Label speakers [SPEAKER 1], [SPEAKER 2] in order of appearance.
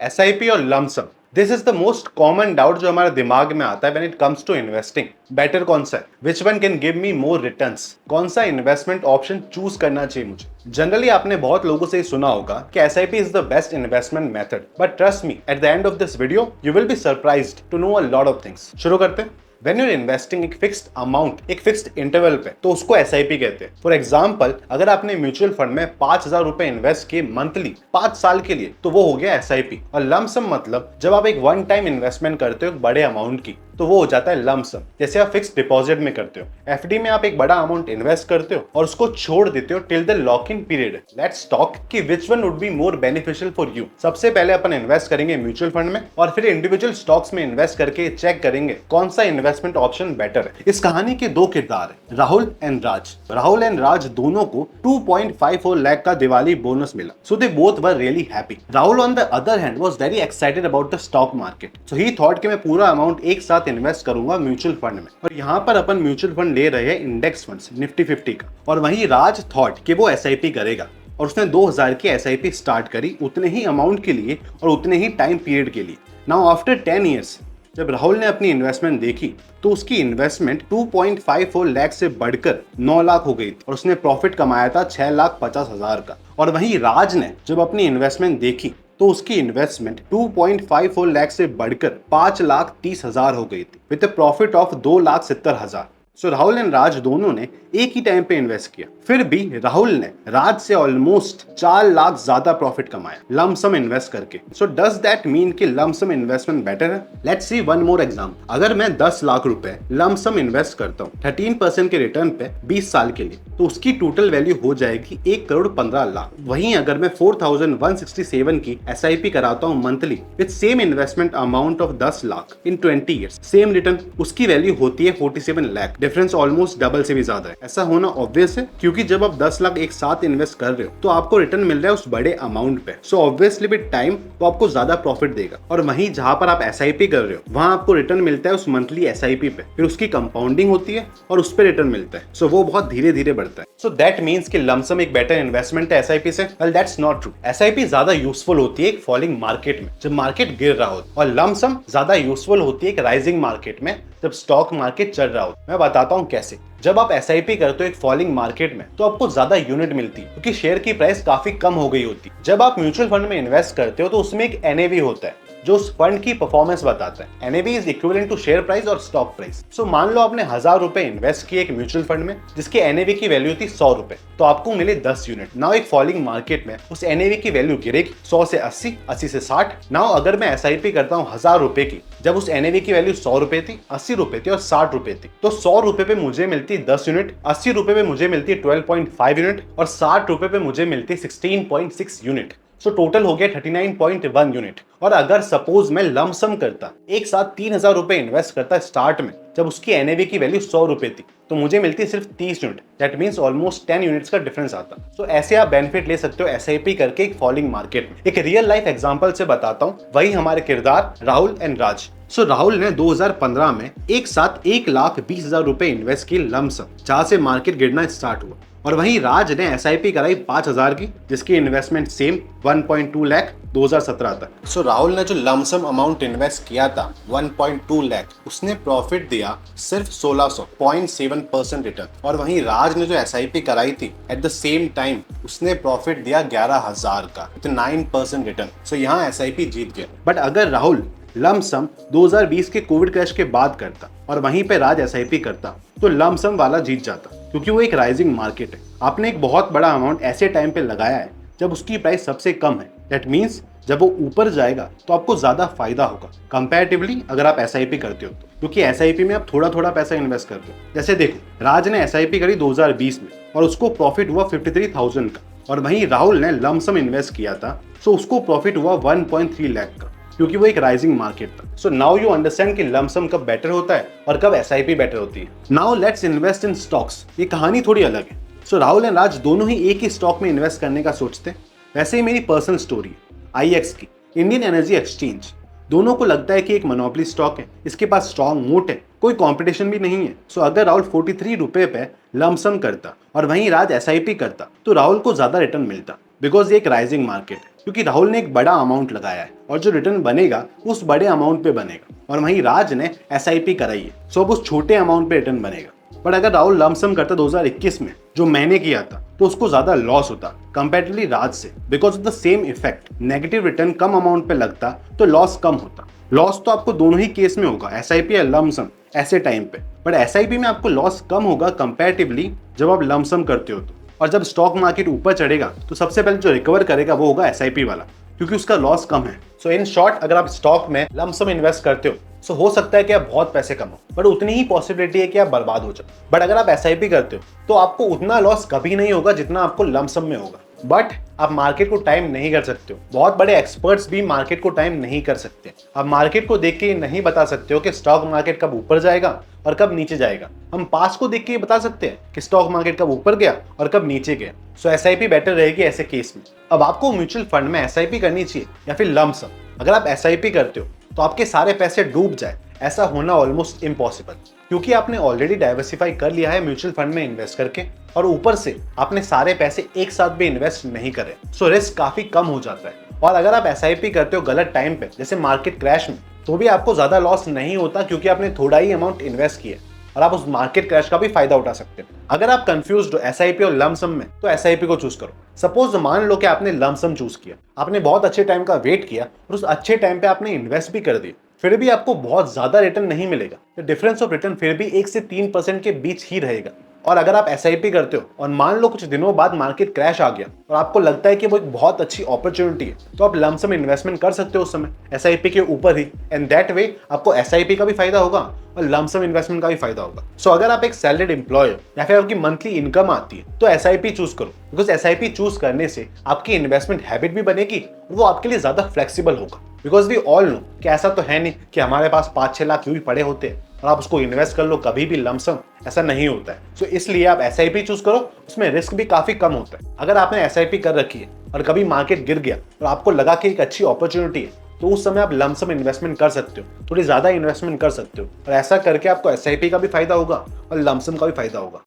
[SPEAKER 1] SIP और lump sum, this is the most common doubt जो हमारे दिमाग में आता है when it comes to investing. Better कौन सा है, which one can give me more returns, कौन सा इन्वेस्टमेंट ऑप्शन चूज करना चाहिए मुझे। जनरली आपने बहुत लोगों से सुना होगा कि SIP is the best investment method, but trust me, at the end of this video you will be surprised to know a lot of things. शुरू करते हैं। When you're investing एक फिक्स्ड अमाउंट एक फिक्स्ड इंटरवल पे, तो उसको SIP कहते हैं। फॉर एग्जांपल, अगर आपने म्यूचुअल फंड में 5,000 रुपए इन्वेस्ट किए मंथली 5 साल के लिए, तो वो हो गया एसआईपी। और लमसम मतलब जब आप एक वन टाइम इन्वेस्टमेंट करते हो एक बड़े अमाउंट की, तो वो हो जाता है लमसम, जैसे आप फिक्स्ड डिपॉजिट में करते हो। एफडी में आप एक बड़ा अमाउंट इन्वेस्ट करते हो और उसको छोड़ देते हो till the lock in period. Let's talk कि which one would be more beneficial for you. सबसे पहले अपन इन्वेस्ट करेंगे म्यूचुअल फंड में और फिर इंडिविजुअल स्टॉक्स में इन्वेस्ट करके चेक करेंगे कौन सा इन्वेस्टमेंट ऑप्शन बेटर है। इस कहानी के दो किरदार है, राहुल एंड राज। राहुल एंड राज दोनों को 2.54 लाख का दिवाली बोनस मिला, so they both were really happy. Rahul on the other hand was very excited about the stock market, so he thought कि मैं पूरा अमाउंट एक साथ इन्वेस्ट करूंगा म्यूचुअल फंड में। और यहाँ पर अपन म्यूचुअल फंड ले रहे हैं इंडेक्स फंड्स निफ्टी 50 का, और वहीं राज थॉट कि वो एसआईपी करेगा और उसने 2000 की एसआईपी स्टार्ट करी उतने ही अमाउंट के लिए और उतने ही टाइम पीरियड के लिए। नाउ आफ्टर 10 ईयर्स जब राहुल ने अपनी इन्वेस्टमेंट देखी तो उसकी इन्वेस्टमेंट 2.54 लाख से बढ़कर 9 लाख हो गई और उसने प्रॉफिट कमाया था 6,50,000 का। और वहीं राज ने जब अपनी इन्वेस्टमेंट देखी तो उसकी इन्वेस्टमेंट 2.54 लाख से बढ़कर 5,30,000 हो गई थी with profit of 2,70,000। So Rahul and Raj दोनों ने एक ही टाइम पे इन्वेस्ट किया, फिर भी राहुल ने राज से ऑलमोस्ट 4 लाख ज्यादा प्रॉफिट कमाया लमसम इन्वेस्ट करके। सो डज दैट मीन कि लमसम इन्वेस्टमेंट बेटर है? Let's see one more example. अगर मैं 10 लाख रुपए लमसम इन्वेस्ट करता हूँ 13% के रिटर्न पे 20 साल के लिए, तो उसकी टोटल वैल्यू हो जाएगी 1,15,00,000। वहीं अगर मैं 4,167 की एसआईपी कराता हूँ monthly with same investment amount of 10 lakh in 20 years, same return, उसकी वैल्यू होती है 47 लाख। डिफरेंस ऑलमोस्ट डबल से भी ज्यादा है। ऐसा होना ऑब्वियस है क्योंकि जब आप 10 लाख एक साथ इन्वेस्ट कर रहे हो तो आपको रिटर्न मिल रहा है उस बड़े अमाउंट पे। सो ऑब्वियसली विद टाइम वो आपको ज्यादा प्रॉफिट देगा। और वहीं जहां पर आप एसआईपी कर रहे हो वहां आपको रिटर्न मिलता है उस मंथली एसआईपी पे, फिर उसकी कंपाउंडिंग होती है और उस पर रिटर्न मिलता है। सो वो बहुत धीरे धीरे बढ़ता है। सो दैट मीन्स कि लमसम एक बेटर इन्वेस्टमेंट है एसआईपी से? Well that's not true. SIP ज्यादा यूजफुल होती है एक फॉलिंग मार्केट में जब मार्केट गिर रहा हो, और लमसम ज्यादा यूजफुल होती है एक राइजिंग मार्केट में जब स्टॉक मार्केट चल रहा हो। मैं बताता हूँ कैसे। जब आप एसआईपी करते हो एक फॉलिंग मार्केट में तो आपको ज्यादा यूनिट मिलती है क्योंकि शेयर की प्राइस काफी कम हो गई होती है। जब आप म्यूचुअल फंड में इन्वेस्ट करते हो तो उसमें एक एनएवी होता है जो उस फंड की परफॉर्मेंस बताता है। NAV is equivalent to share price और स्टॉक प्राइस। सो मान लो आपने 1000 रुपए इन्वेस्ट किए एक म्यूचुअल फंड में जिसके एनएवी की वैल्यू थी 100 रुपए, तो आपको मिले 10 यूनिट। नाउ एक फॉलिंग मार्केट में उस एनएवी की वैल्यू गिरेगी 100 से 80, 80 से 60। नाउ अगर मैं एसआईपी करता हूँ 1000 रुपए की, जब उस एनएवी की वैल्यू 100 रुपए थी, 80 रुपए थी और 60 रुपए थी, तो 100 रुपए पे मुझे मिलती 10 यूनिट, 80 रुपए पे मुझे मिलती 12.5 यूनिट और 60 रुपए पे मुझे मिलती 16.6 यूनिट। सो टोटल हो गया 39.1 यूनिट। और अगर सपोज मैं लमसम करता एक साथ 3,000 रुपए इन्वेस्ट करता स्टार्ट में जब उसकी एनएवी की वैल्यू 100 रुपए थी, तो मुझे मिलती सिर्फ 30 unit. That means almost 10 units का डिफरेंस आता। सो ऐसे आप बेनिफिट ले सकते हो एसआईपी करके एक फॉलिंग मार्केट में। एक रियल लाइफ एग्जांपल से बताता हूँ, वही हमारे किरदार राहुल एंड राज। सो राहुल ने 2015 में एक साथ 1,20,000 रुपए इन्वेस्ट किए लमसम, जहां से मार्केट गिरना स्टार्ट हुआ। और वहीं राज ने एसआईपी कराई 5,000 की जिसकी इन्वेस्टमेंट सेम 1.2 लाख 2017 तक। सो राहुल ने जो लमसम अमाउंट इन्वेस्ट किया था 1.2 लाख, उसने प्रॉफिट दिया सिर्फ 1600, 0.7% रिटर्न। और वहीं राज ने जो एसआईपी कराई थी एट द सेम टाइम उसने प्रॉफिट दिया 11,000 का, तो 9% रिटर्न। सो यहाँ एसआईपी जीत गया। बट अगर राहुल लमसम 2020 के कोविड क्रैश के बाद करता और वहीं पे राज एसआईपी करता तो लमसम वाला जीत जाता, क्योंकि वो एक राइजिंग मार्केट है। आपने एक बहुत बड़ा अमाउंट ऐसे टाइम पे लगाया है जब उसकी प्राइस सबसे कम है। दैट मीन्स जब वो ऊपर जाएगा तो आपको ज्यादा फायदा होगा कंपैरेटिवली अगर आप एसआईपी करते हो तो, क्योंकि एसआईपी में आप थोड़ा थोड़ा पैसा इन्वेस्ट करते हो। जैसे देखो, राज ने एसआईपी करी 2020 में और उसको प्रॉफिट हुआ 53,000 का, और वहीं राहुल ने लमसम इन्वेस्ट किया था सो उसको प्रॉफिट हुआ 1.3 लाख का, क्योंकि वो एक राइजिंग मार्केट था। सो नाउ यू अंडरस्टैंड कि लमसम कब बेटर होता है और कब एसआईपी बेटर होती है। Now let's invest in stocks. ये कहानी थोड़ी अलग है। सो राहुल एंड राज दोनों ही एक ही स्टॉक में इन्वेस्ट करने का सोचते हैं। वैसे ही मेरी पर्सनल स्टोरी है आईएक्स की, इंडियन एनर्जी एक्सचेंज। दोनों को लगता है कि एक मोनोपोली स्टॉक है, इसके पास स्ट्रॉन्ग मोट है कोई कंपटीशन भी नहीं है। सो अगर राहुल 43 रुपए पे लमसम करता और वहीं राज एसआईपी करता तो राहुल को ज्यादा रिटर्न मिलता, बिकॉज ये एक राइजिंग मार्केट है, क्योंकि राहुल ने एक बड़ा अमाउंट लगाया है और जो रिटर्न बनेगा उस बड़े अमाउंट पे बनेगा, और वहीं राज ने एसआईपी कराई है, सो अब उस छोटे अमाउंट पे रिटर्न बनेगा। बट अगर राहुल लमसम करता 2021 में जो मैंने किया था तो उसको ज्यादा लॉस होता कंपैरेटिवली राज से, because of the same effect. Negative return come amount पे लगता तो लॉस कम होता। लॉस तो आपको दोनों ही केस में होगा, एसआईपी या लमसम ऐसे टाइम पे, बट एसआईपी में आपको लॉस कम होगा कंपैरेटिवली जब आप लमसम करते हो तो। और जब स्टॉक मार्केट ऊपर चढ़ेगा तो सबसे पहले जो रिकवर करेगा वो होगा एसआईपी वाला, क्योंकि उसका लॉस कम है। सो इन शॉर्ट, अगर आप स्टॉक में लमसम इन्वेस्ट करते हो सो हो सकता है कि आप बहुत पैसे कमाओ, बट उतनी ही पॉसिबिलिटी है कि आप बर्बाद हो जाओ। बट अगर आप एसआईपी करते हो तो आपको उतना लॉस कभी नहीं होगा जितना आपको लमसम में होगा। बट आप मार्केट को टाइम नहीं कर सकते हो, बहुत बड़े एक्सपर्ट्स भी मार्केट को टाइम नहीं कर सकते। आप मार्केट को देख के ये नहीं बता सकते हो कि स्टॉक मार्केट कब ऊपर जाएगा और कब नीचे जाएगा। हम पास्ट को देख के ये बता सकते हैं कि स्टॉक मार्केट कब ऊपर गया और कब नीचे गया। सो एसआईपी बेटर रहेगी ऐसे केस में। अब आपको म्यूचुअल फंड में एसआईपी करनी चाहिए या फिर लमसम। अगर आप एसआईपी करते हो तो आपके सारे पैसे डूब जाए, ऐसा होना ऑलमोस्ट इम्पॉसिबल, क्योंकि आपने ऑलरेडी डाइवर्सिफाई कर लिया है म्यूचुअल फंड में इन्वेस्ट करके, और ऊपर से आपने सारे पैसे एक साथ भी इन्वेस्ट नहीं करे। सो रिस्क काफी कम हो जाता है। और अगर आप एसआईपी करते हो गलत टाइम पे, जैसे मार्केट क्रैश में, तो भी आपको ज्यादा लॉस नहीं होता, क्योंकि आपने थोड़ा ही अमाउंट इन्वेस्ट किया और आप उस मार्केट क्रैश का भी फायदा उठा सकते हो। अगर आप कंफ्यूज्ड हो एसआईपी और लमसम में, तो एसआईपी को चूज करो। सपोज मान लो कि आपने लमसम चूज किया, आपने बहुत अच्छे टाइम का वेट किया और उस अच्छे टाइम पे आपने इन्वेस्ट भी कर दिया, फिर भी आपको बहुत ज्यादा रिटर्न नहीं मिलेगा। तो डिफरेंस ऑफ रिटर्न फिर भी 1 से 3% के बीच ही रहेगा। और अगर आप एसआईपी करते हो और मान लो कुछ दिनों बाद मार्केट क्रैश आ गया और आपको लगता है कि वो एक बहुत अच्छी अपॉर्चुनिटी है, तो आप लमसम इन्वेस्टमेंट कर सकते हो उस समय एसआईपी के ऊपर ही, एंड दैट वे आपको एसआईपी का भी फायदा होगा और लमसम इन्वेस्टमेंट का भी फायदा होगा। सो अगर आप एक सैलरीड एम्प्लॉय हो या फिर आपकी मंथली इनकम आती है तो एसआईपी चूज करो, बिकॉज एसआईपी चूज करने से आपकी इन्वेस्टमेंट हैबिट भी बनेगी और वो आपके लिए ज्यादा फ्लेक्सिबल होगा। बिकॉज वी ऑल नो कि ऐसा तो है नहीं कि हमारे पास 5-6 लाख यूं ही पड़े होते हैं और आप उसको इन्वेस्ट कर लो कभी भी लमसम, ऐसा नहीं होता है। सो इसलिए आप एसआईपी चूज करो, उसमें रिस्क भी काफी कम होता है। अगर आपने एसआईपी कर रखी है और कभी मार्केट गिर गया और आपको लगा कि एक अच्छी अपॉर्चुनिटी है, तो उस समय आप लमसम इन्वेस्टमेंट कर सकते हो, थोड़ी ज्यादा इन्वेस्टमेंट कर सकते हो, और ऐसा करके आपको एसआईपी का भी फायदा होगा और लमसम का भी फायदा होगा।